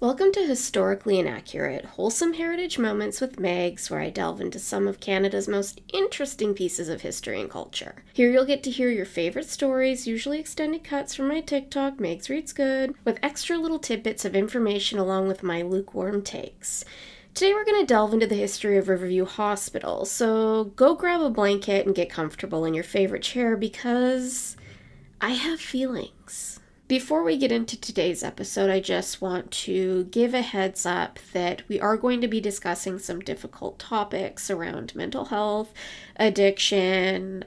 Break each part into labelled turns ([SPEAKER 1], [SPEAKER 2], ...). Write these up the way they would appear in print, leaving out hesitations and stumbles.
[SPEAKER 1] Welcome to Historically Inaccurate, Wholesome Heritage Moments with Megs, where I delve into some of Canada's most interesting pieces of history and culture. Here you'll get to hear your favorite stories, usually extended cuts from my TikTok, Megs Reads Good, with extra little tidbits of information along with my lukewarm takes. Today we're going to delve into the history of Riverview Hospital, so go grab a blanket and get comfortable in your favorite chair because I have feelings. Before we get into today's episode, I just want to give a heads up that we are going to be discussing some difficult topics around mental health, addiction,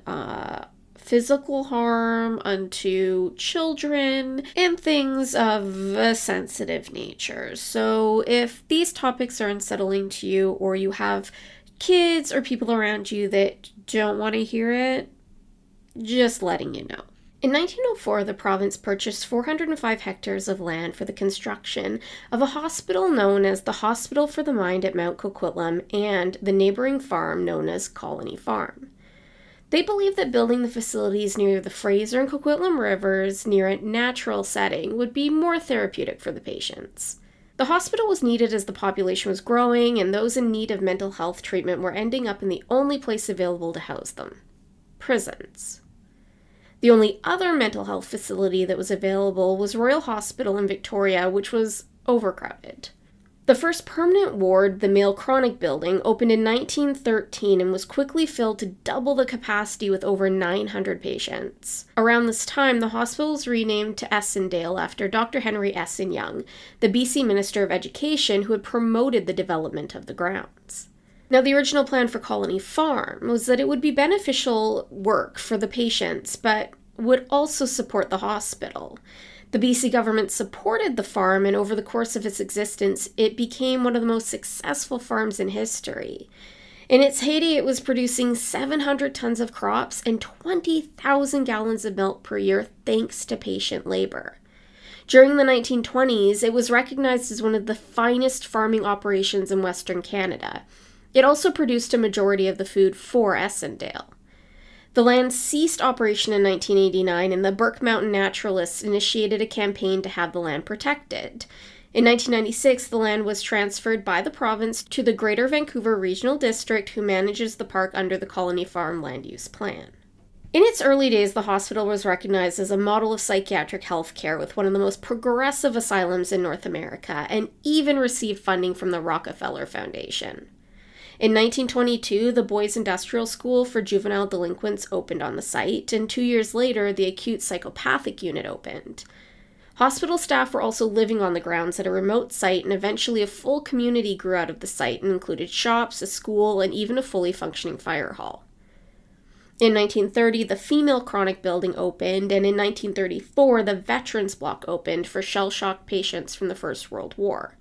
[SPEAKER 1] physical harm unto children, and things of a sensitive nature. So if these topics are unsettling to you, or you have kids or people around you that don't want to hear it, just letting you know. In 1904, the province purchased 405 hectares of land for the construction of a hospital known as the Hospital for the Mind at Mount Coquitlam and the neighbouring farm known as Colony Farm. They believed that building the facilities near the Fraser and Coquitlam rivers near a natural setting would be more therapeutic for the patients. The hospital was needed as the population was growing, and those in need of mental health treatment were ending up in the only place available to house them: prisons. The only other mental health facility that was available was Royal Hospital in Victoria, which was overcrowded. The first permanent ward, the Male Chronic Building, opened in 1913 and was quickly filled to double the capacity with over 900 patients. Around this time, the hospital was renamed to Essendale after Dr. Henry Essen Young, the BC Minister of Education, who had promoted the development of the grounds. Now, the original plan for Colony Farm was that it would be beneficial work for the patients, but would also support the hospital. The BC government supported the farm, and over the course of its existence, it became one of the most successful farms in history. In its heyday, it was producing 700 tons of crops and 20,000 gallons of milk per year thanks to patient labor. During the 1920s, it was recognized as one of the finest farming operations in Western Canada. It also produced a majority of the food for Essendale. The land ceased operation in 1989, and the Burke Mountain Naturalists initiated a campaign to have the land protected. In 1996, the land was transferred by the province to the Greater Vancouver Regional District, who manages the park under the Colony Farm Land Use Plan. In its early days, the hospital was recognized as a model of psychiatric health care with one of the most progressive asylums in North America, and even received funding from the Rockefeller Foundation. In 1922, the Boys Industrial School for Juvenile Delinquents opened on the site, and 2 years later, the Acute Psychopathic Unit opened. Hospital staff were also living on the grounds at a remote site, and eventually a full community grew out of the site and included shops, a school, and even a fully functioning fire hall. In 1930, the Female Chronic Building opened, and in 1934, the Veterans Block opened for shell-shocked patients from the First World War.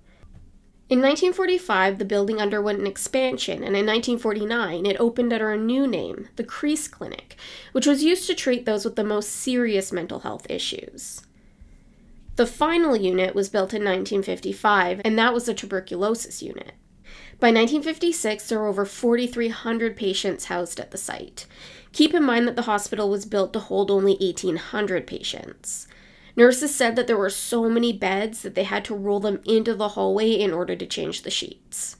[SPEAKER 1] In 1945, the building underwent an expansion, and in 1949, it opened under a new name, the Crease Clinic, which was used to treat those with the most serious mental health issues. The final unit was built in 1955, and that was the tuberculosis unit. By 1956, there were over 4,300 patients housed at the site. Keep in mind that the hospital was built to hold only 1,800 patients. Nurses said that there were so many beds that they had to roll them into the hallway in order to change the sheets.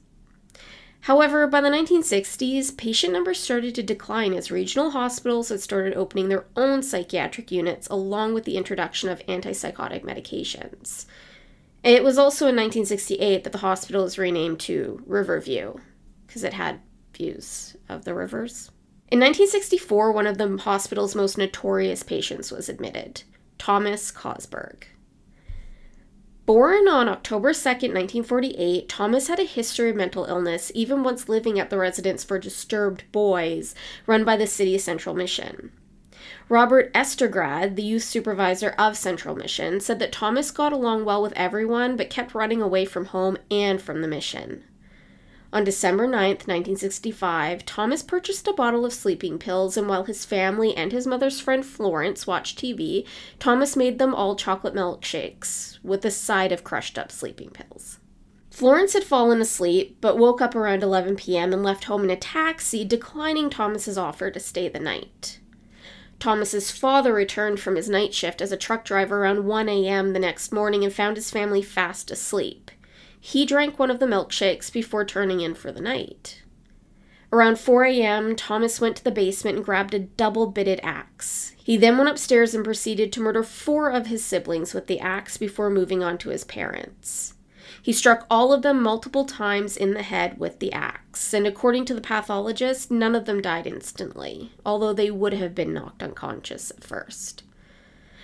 [SPEAKER 1] However, by the 1960s, patient numbers started to decline as regional hospitals had started opening their own psychiatric units along with the introduction of antipsychotic medications. It was also in 1968 that the hospital was renamed to Riverview, because it had views of the rivers. In 1964, one of the hospital's most notorious patients was admitted: Thomas Cosberg. Born on October 2nd, 1948, Thomas had a history of mental illness even once living at the Residence for Disturbed Boys run by the City Central Mission. Robert Estergrad, the youth supervisor of Central Mission, said that Thomas got along well with everyone but kept running away from home and from the mission. On December 9th, 1965, Thomas purchased a bottle of sleeping pills, and while his family and his mother's friend Florence watched TV, Thomas made them all chocolate milkshakes with a side of crushed-up sleeping pills. Florence had fallen asleep, but woke up around 11 p.m. and left home in a taxi, declining Thomas's offer to stay the night. Thomas's father returned from his night shift as a truck driver around 1 a.m. the next morning and found his family fast asleep. He drank one of the milkshakes before turning in for the night. Around 4 a.m., Thomas went to the basement and grabbed a double-bitted axe. He then went upstairs and proceeded to murder 4 of his siblings with the axe before moving on to his parents. He struck all of them multiple times in the head with the axe, and according to the pathologist, none of them died instantly, although they would have been knocked unconscious at first.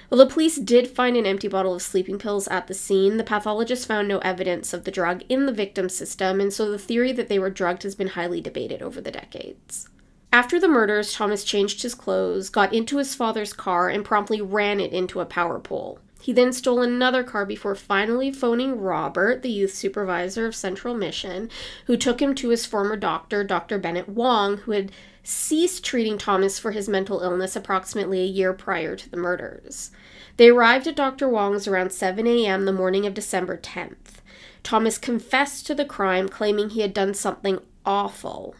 [SPEAKER 1] While the police did find an empty bottle of sleeping pills at the scene, the pathologist found no evidence of the drug in the victim's system, and so the theory that they were drugged has been highly debated over the decades. After the murders, Thomas changed his clothes, got into his father's car, and promptly ran it into a power pole. He then stole another car before finally phoning Robert, the youth supervisor of Central Mission, who took him to his former doctor, Dr. Bennett Wong, who had ceased treating Thomas for his mental illness approximately a year prior to the murders. They arrived at Dr. Wong's around 7 a.m. the morning of December 10th. Thomas confessed to the crime, claiming he had done something awful.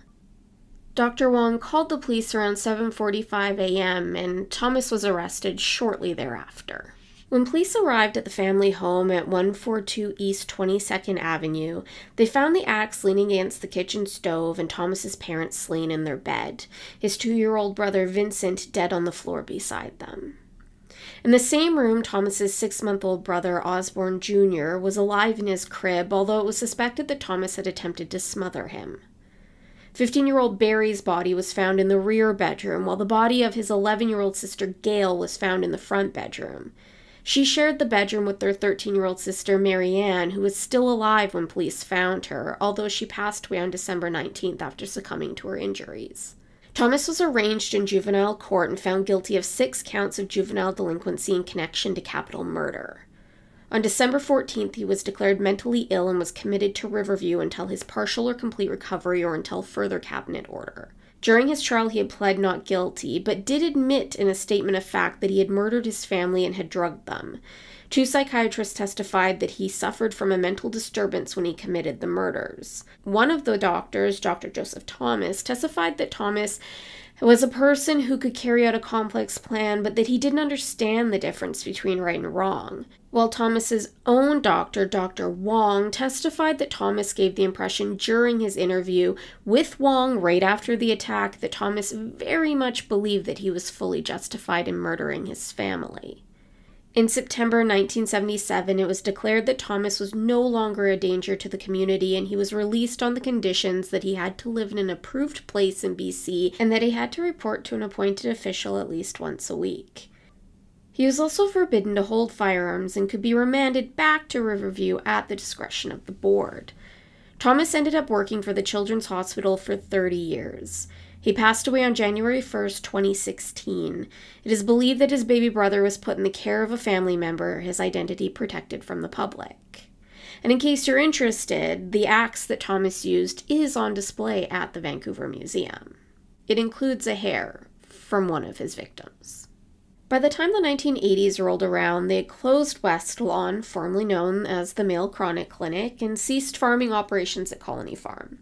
[SPEAKER 1] Dr. Wong called the police around 7:45 a.m., and Thomas was arrested shortly thereafter. When police arrived at the family home at 142 East 22nd Avenue, they found the axe leaning against the kitchen stove and Thomas's parents slain in their bed, his 2-year-old brother Vincent dead on the floor beside them. In the same room, Thomas's 6-month-old brother Osborne Jr. was alive in his crib, although it was suspected that Thomas had attempted to smother him. 15-year-old Barry's body was found in the rear bedroom, while the body of his 11-year-old sister Gail was found in the front bedroom. She shared the bedroom with their 13-year-old sister Marianne, who was still alive when police found her, although she passed away on December 19th after succumbing to her injuries. Thomas was arraigned in juvenile court and found guilty of 6 counts of juvenile delinquency in connection to capital murder. On December 14th, he was declared mentally ill and was committed to Riverview until his partial or complete recovery or until further cabinet order. During his trial, he had pled not guilty, but did admit in a statement of fact that he had murdered his family and had drugged them. 2 psychiatrists testified that he suffered from a mental disturbance when he committed the murders. One of the doctors, Dr. Joseph Thomas, testified that Thomas was a person who could carry out a complex plan, but that he didn't understand the difference between right and wrong. While Thomas's own doctor, Dr. Wong, testified that Thomas gave the impression during his interview with Wong right after the attack that Thomas very much believed that he was fully justified in murdering his family. In September 1977, it was declared that Thomas was no longer a danger to the community, and he was released on the conditions that he had to live in an approved place in BC and that he had to report to an appointed official at least once a week. He was also forbidden to hold firearms and could be remanded back to Riverview at the discretion of the board. Thomas ended up working for the Children's Hospital for 30 years. He passed away on January 1st, 2016. It is believed that his baby brother was put in the care of a family member, his identity protected from the public. And in case you're interested, the axe that Thomas used is on display at the Vancouver Museum. It includes a hair from one of his victims. By the time the 1980s rolled around, they had closed West Lawn, formerly known as the Mayo Chronic Clinic, and ceased farming operations at Colony Farm.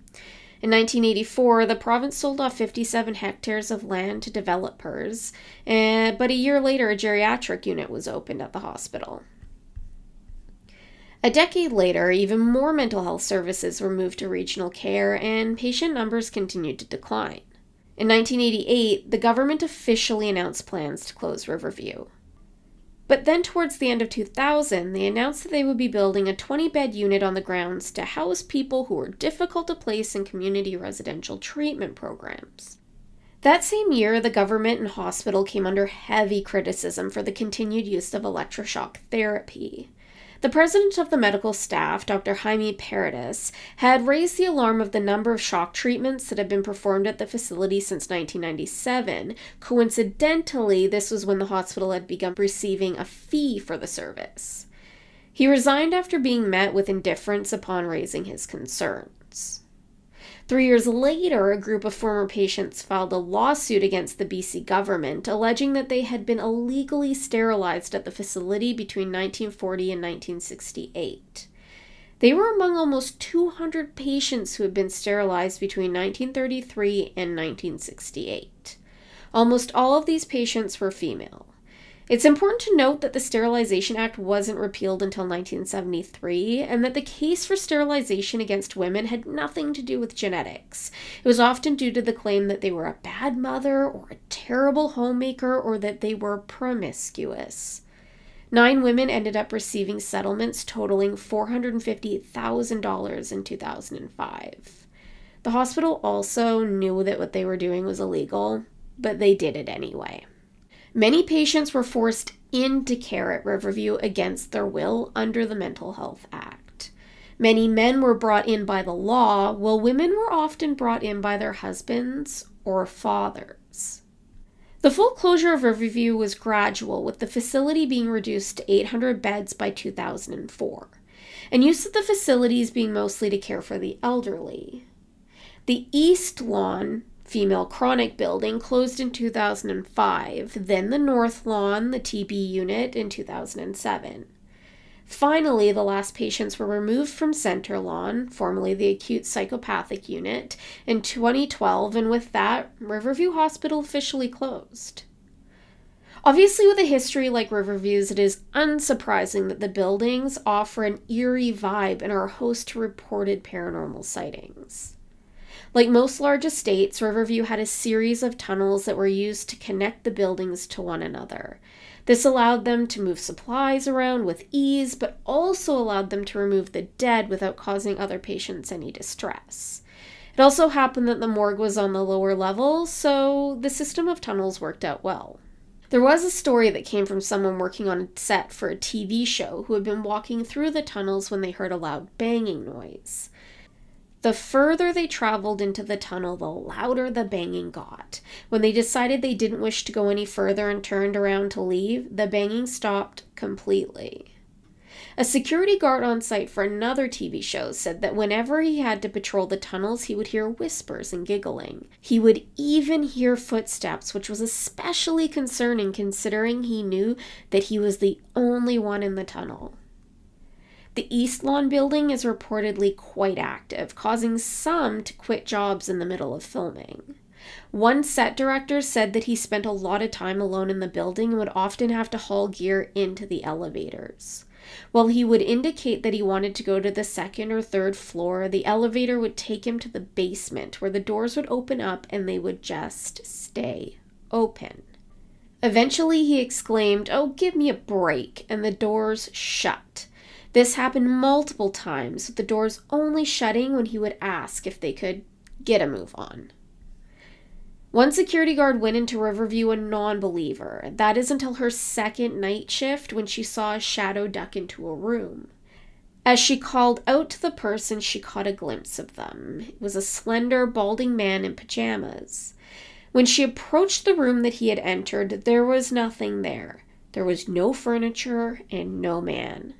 [SPEAKER 1] In 1984, the province sold off 57 hectares of land to developers, but a year later, a geriatric unit was opened at the hospital. A decade later, even more mental health services were moved to regional care, and patient numbers continued to decline. In 1988, the government officially announced plans to close Riverview. But then towards the end of 2000, they announced that they would be building a 20-bed unit on the grounds to house people who were difficult to place in community residential treatment programs. That same year, the government and hospital came under heavy criticism for the continued use of electroshock therapy. The president of the medical staff, Dr. Jaime Paredes, had raised the alarm of the number of shock treatments that had been performed at the facility since 1997. Coincidentally, this was when the hospital had begun receiving a fee for the service. He resigned after being met with indifference upon raising his concerns. 3 years later, a group of former patients filed a lawsuit against the BC government, alleging that they had been illegally sterilized at the facility between 1940 and 1968. They were among almost 200 patients who had been sterilized between 1933 and 1968. Almost all of these patients were female. It's important to note that the Sterilization Act wasn't repealed until 1973, and that the case for sterilization against women had nothing to do with genetics. It was often due to the claim that they were a bad mother or a terrible homemaker or that they were promiscuous. 9 women ended up receiving settlements totaling $450,000 in 2005. The hospital also knew that what they were doing was illegal, but they did it anyway. Many patients were forced into care at Riverview against their will under the Mental Health Act. Many men were brought in by the law, while women were often brought in by their husbands or fathers. The full closure of Riverview was gradual, with the facility being reduced to 800 beds by 2004, and use of the facilities being mostly to care for the elderly. The East Lawn Female Chronic Building closed in 2005, then the North Lawn, the TB unit, in 2007. Finally, the last patients were removed from Center Lawn, formerly the Acute Psychopathic Unit, in 2012, and with that, Riverview Hospital officially closed. Obviously, with a history like Riverview's, it is unsurprising that the buildings offer an eerie vibe and are host to reported paranormal sightings. Like most large estates, Riverview had a series of tunnels that were used to connect the buildings to one another. This allowed them to move supplies around with ease, but also allowed them to remove the dead without causing other patients any distress. It also happened that the morgue was on the lower level, so the system of tunnels worked out well. There was a story that came from someone working on a set for a TV show who had been walking through the tunnels when they heard a loud banging noise. The further they traveled into the tunnel, the louder the banging got. When they decided they didn't wish to go any further and turned around to leave, the banging stopped completely. A security guard on site for another TV show said that whenever he had to patrol the tunnels, he would hear whispers and giggling. He would even hear footsteps, which was especially concerning considering he knew that he was the only one in the tunnel. The East Lawn building is reportedly quite active, causing some to quit jobs in the middle of filming. One set director said that he spent a lot of time alone in the building and would often have to haul gear into the elevators. While he would indicate that he wanted to go to the 2nd or 3rd floor, the elevator would take him to the basement where the doors would open up and they would just stay open. Eventually he exclaimed, "Oh, give me a break," and the doors shut. This happened multiple times, with the doors only shutting when he would ask if they could get a move on. One security guard went into Riverview a non-believer. That is until her second night shift when she saw a shadow duck into a room. As she called out to the person, she caught a glimpse of them. It was a slender, balding man in pajamas. When she approached the room that he had entered, there was nothing there. There was no furniture and no man.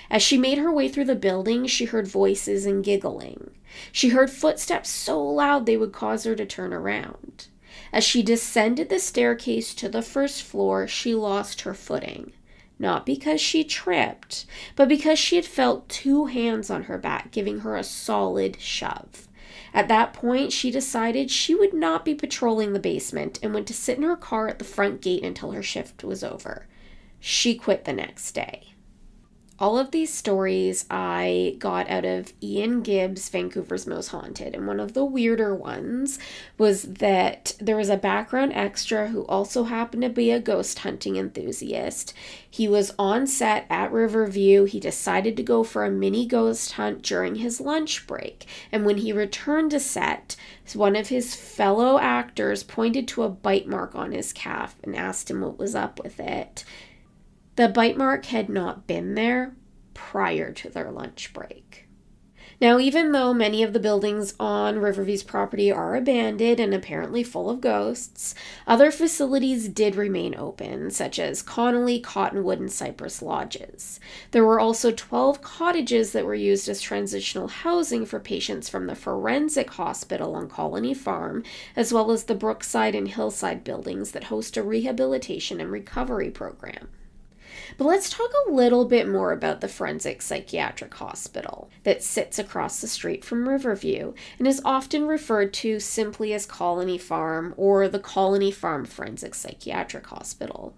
[SPEAKER 1] As she made her way through the building, she heard voices and giggling. She heard footsteps so loud they would cause her to turn around. As she descended the staircase to the 1st floor, she lost her footing. Not because she tripped, but because she had felt 2 hands on her back, giving her a solid shove. At that point, she decided she would not be patrolling the basement and went to sit in her car at the front gate until her shift was over. She quit the next day. All of these stories I got out of Ian Gibbs' Vancouver's Most Haunted, and one of the weirder ones was that there was a background extra who also happened to be a ghost hunting enthusiast. He was on set at Riverview. He decided to go for a mini ghost hunt during his lunch break, and when he returned to set, one of his fellow actors pointed to a bite mark on his calf and asked him what was up with it. The bite mark had not been there prior to their lunch break. Now, even though many of the buildings on Riverview's property are abandoned and apparently full of ghosts, other facilities did remain open, such as Connolly, Cottonwood, and Cypress Lodges. There were also 12 cottages that were used as transitional housing for patients from the Forensic Hospital on Colony Farm, as well as the Brookside and Hillside buildings that host a rehabilitation and recovery program. But let's talk a little bit more about the Forensic Psychiatric Hospital that sits across the street from Riverview and is often referred to simply as Colony Farm or the Colony Farm Forensic Psychiatric Hospital.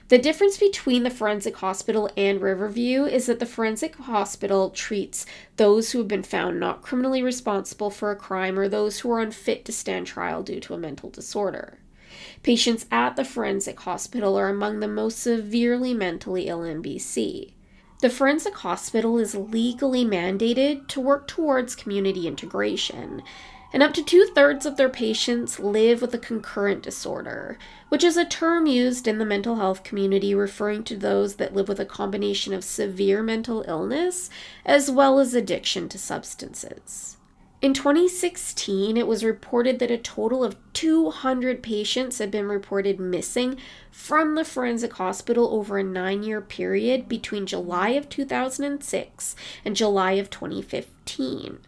[SPEAKER 1] The difference between the forensic hospital and Riverview is that the forensic hospital treats those who have been found not criminally responsible for a crime or those who are unfit to stand trial due to a mental disorder. Patients at the forensic hospital are among the most severely mentally ill in BC. The forensic hospital is legally mandated to work towards community integration, and up to 2/3 of their patients live with a concurrent disorder, which is a term used in the mental health community referring to those that live with a combination of severe mental illness as well as addiction to substances. In 2016, it was reported that a total of 200 patients had been reported missing from the forensic hospital over a 9-year period between July of 2006 and July of 2015.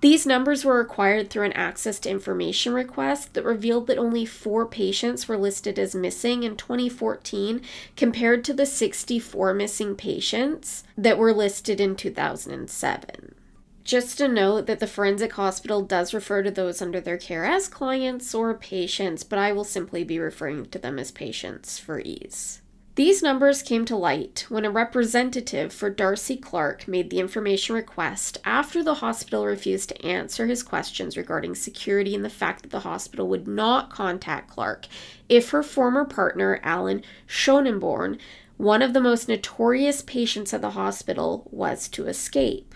[SPEAKER 1] These numbers were acquired through an access to information request that revealed that only 4 patients were listed as missing in 2014 compared to the 64 missing patients that were listed in 2007. Just a note that the forensic hospital does refer to those under their care as clients or patients, but I will simply be referring to them as patients for ease. These numbers came to light when a representative for Darcy Clark made the information request after the hospital refused to answer his questions regarding security and the fact that the hospital would not contact Clark if her former partner, Alan Schonenborn, one of the most notorious patients at the hospital, was to escape.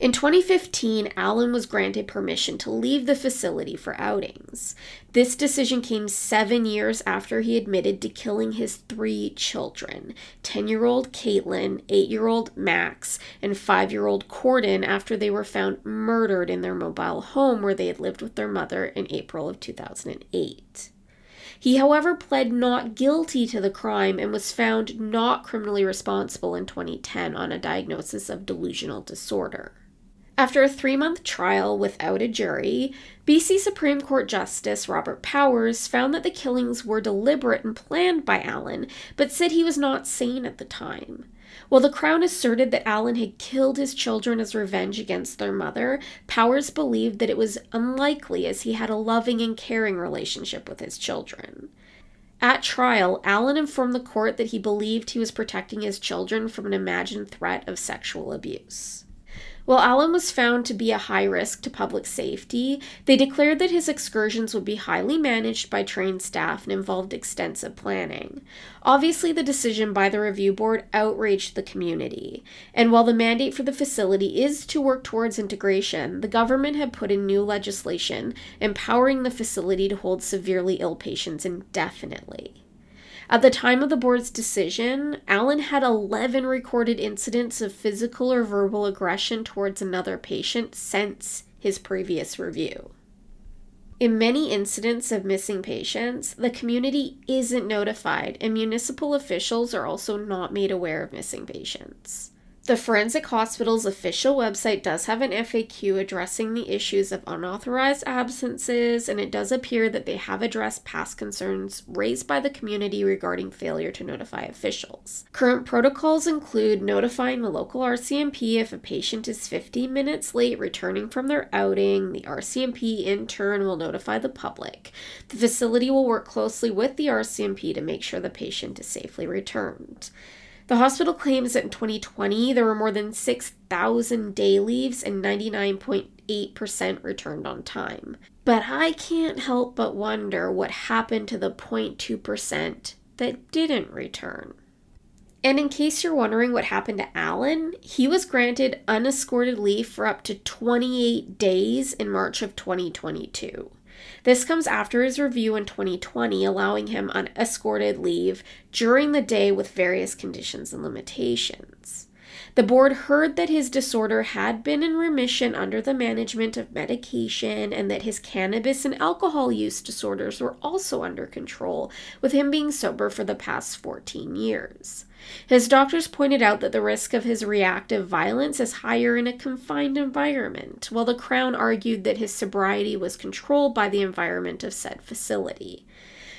[SPEAKER 1] In 2015, Alan was granted permission to leave the facility for outings. This decision came 7 years after he admitted to killing his 3 children, 10-year-old Caitlin, 8-year-old Max, and 5-year-old Corden, after they were found murdered in their mobile home where they had lived with their mother in April of 2008. He, however, pled not guilty to the crime and was found not criminally responsible in 2010 on a diagnosis of delusional disorder. After a 3-month trial without a jury, BC Supreme Court Justice Robert Powers found that the killings were deliberate and planned by Alan, but said he was not sane at the time. While the Crown asserted that Alan had killed his children as revenge against their mother, Powers believed that it was unlikely as he had a loving and caring relationship with his children. At trial, Alan informed the court that he believed he was protecting his children from an imagined threat of sexual abuse. While Alan was found to be a high risk to public safety, they declared that his excursions would be highly managed by trained staff and involved extensive planning. Obviously, the decision by the review board outraged the community, and while the mandate for the facility is to work towards integration, the government had put in new legislation empowering the facility to hold severely ill patients indefinitely. At the time of the board's decision, Alan had 11 recorded incidents of physical or verbal aggression towards another patient since his previous review. In many incidents of missing patients, the community isn't notified, and municipal officials are also not made aware of missing patients. The Forensic Hospital's official website does have an FAQ addressing the issues of unauthorized absences, and it does appear that they have addressed past concerns raised by the community regarding failure to notify officials. Current protocols include notifying the local RCMP if a patient is 15 minutes late returning from their outing. The RCMP in turn will notify the public. The facility will work closely with the RCMP to make sure the patient is safely returned. The hospital claims that in 2020, there were more than 6,000 day leaves and 99.8% returned on time. But I can't help but wonder what happened to the 0.2% that didn't return. And in case you're wondering what happened to Alan, he was granted unescorted leave for up to 28 days in March of 2022. This comes after his review in 2020, allowing him unescorted leave during the day with various conditions and limitations. The board heard that his disorder had been in remission under the management of medication and that his cannabis and alcohol use disorders were also under control, with him being sober for the past 14 years. His doctors pointed out that the risk of his reactive violence is higher in a confined environment, while the Crown argued that his sobriety was controlled by the environment of said facility.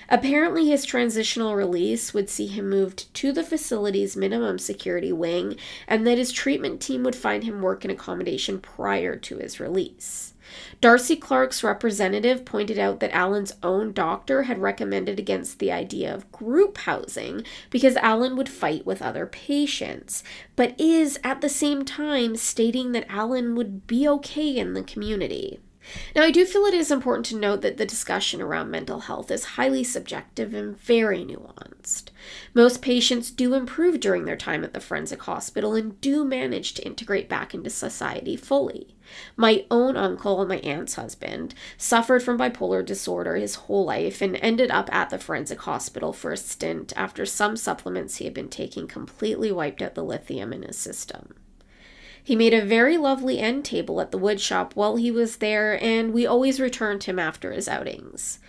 [SPEAKER 1] Apparently, his transitional release would see him moved to the facility's minimum security wing, and that his treatment team would find him work and accommodation prior to his release. Darcy Clark's representative pointed out that Alan's own doctor had recommended against the idea of group housing because Alan would fight with other patients, but is at the same time stating that Alan would be okay in the community. Now, I do feel it is important to note that the discussion around mental health is highly subjective and very nuanced. Most patients do improve during their time at the forensic hospital and do manage to integrate back into society fully. My own uncle, my aunt's husband, suffered from bipolar disorder his whole life and ended up at the forensic hospital for a stint after some supplements he had been taking completely wiped out the lithium in his system. He made a very lovely end table at the wood shop while he was there, and we always returned him after his outings.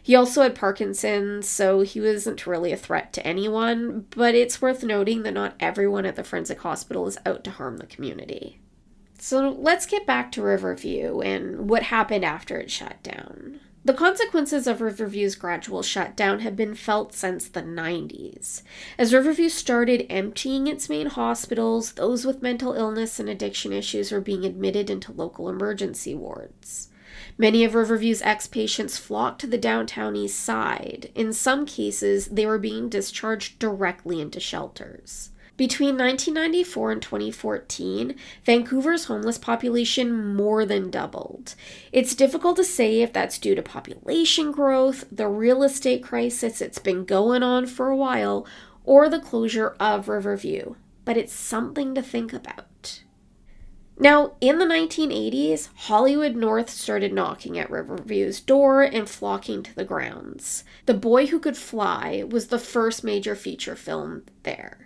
[SPEAKER 1] He also had Parkinson's, so he wasn't really a threat to anyone, but it's worth noting that not everyone at the forensic hospital is out to harm the community. So let's get back to Riverview and what happened after it shut down. The consequences of Riverview's gradual shutdown have been felt since the 90s. As Riverview started emptying its main hospitals, those with mental illness and addiction issues were being admitted into local emergency wards. Many of Riverview's ex-patients flocked to the downtown east side. In some cases, they were being discharged directly into shelters. Between 1994 and 2014, Vancouver's homeless population more than doubled. It's difficult to say if that's due to population growth, the real estate crisis that's been going on for a while, or the closure of Riverview, but it's something to think about. Now, in the 1980s, Hollywood North started knocking at Riverview's door and flocking to the grounds. The Boy Who Could Fly was the first major feature film there.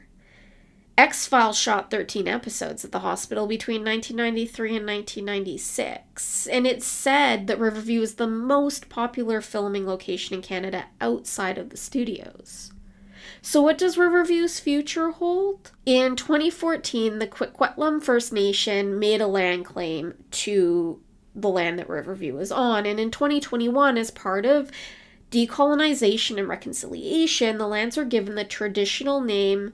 [SPEAKER 1] X-Files shot 13 episodes at the hospital between 1993 and 1996, and it's said that Riverview is the most popular filming location in Canada outside of the studios. So what does Riverview's future hold? In 2014, the Coquitlam First Nation made a land claim to the land that Riverview is on, and in 2021, as part of decolonization and reconciliation, the lands are given the traditional name,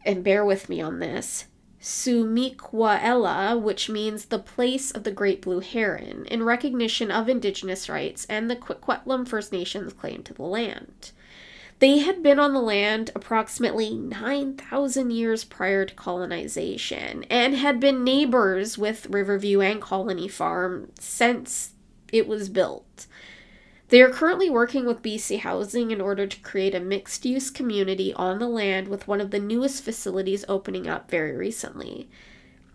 [SPEAKER 1] and bear with me on this, Sumiquaela, which means the place of the great blue heron, in recognition of Indigenous rights and the Coquitlam First Nations' claim to the land. They had been on the land approximately 9,000 years prior to colonization and had been neighbors with Riverview and Colony Farm since it was built. They are currently working with BC Housing in order to create a mixed-use community on the land, with one of the newest facilities opening up very recently.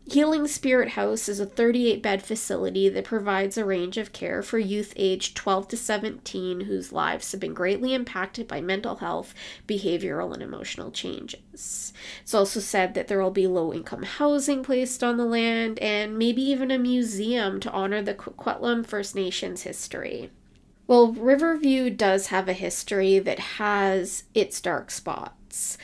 [SPEAKER 1] Healing Spirit House is a 38-bed facility that provides a range of care for youth aged 12 to 17 whose lives have been greatly impacted by mental health, behavioral, and emotional changes. It's also said that there will be low-income housing placed on the land and maybe even a museum to honor the Coquitlam First Nations history. Well, Riverview does have a history that has its dark spots.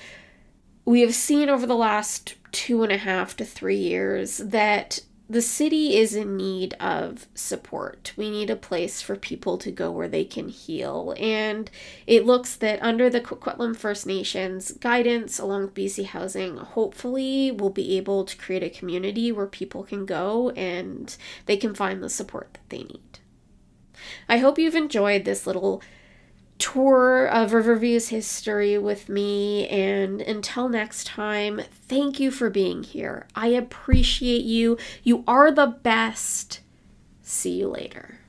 [SPEAKER 1] We have seen over the last 2.5 to 3 years that the city is in need of support. We need a place for people to go where they can heal. And it looks that under the Coquitlam First Nations guidance, along with BC Housing, hopefully we'll be able to create a community where people can go and they can find the support that they need. I hope you've enjoyed this little tour of Riverview's history with me, and until next time, thank you for being here. I appreciate you. You are the best. See you later.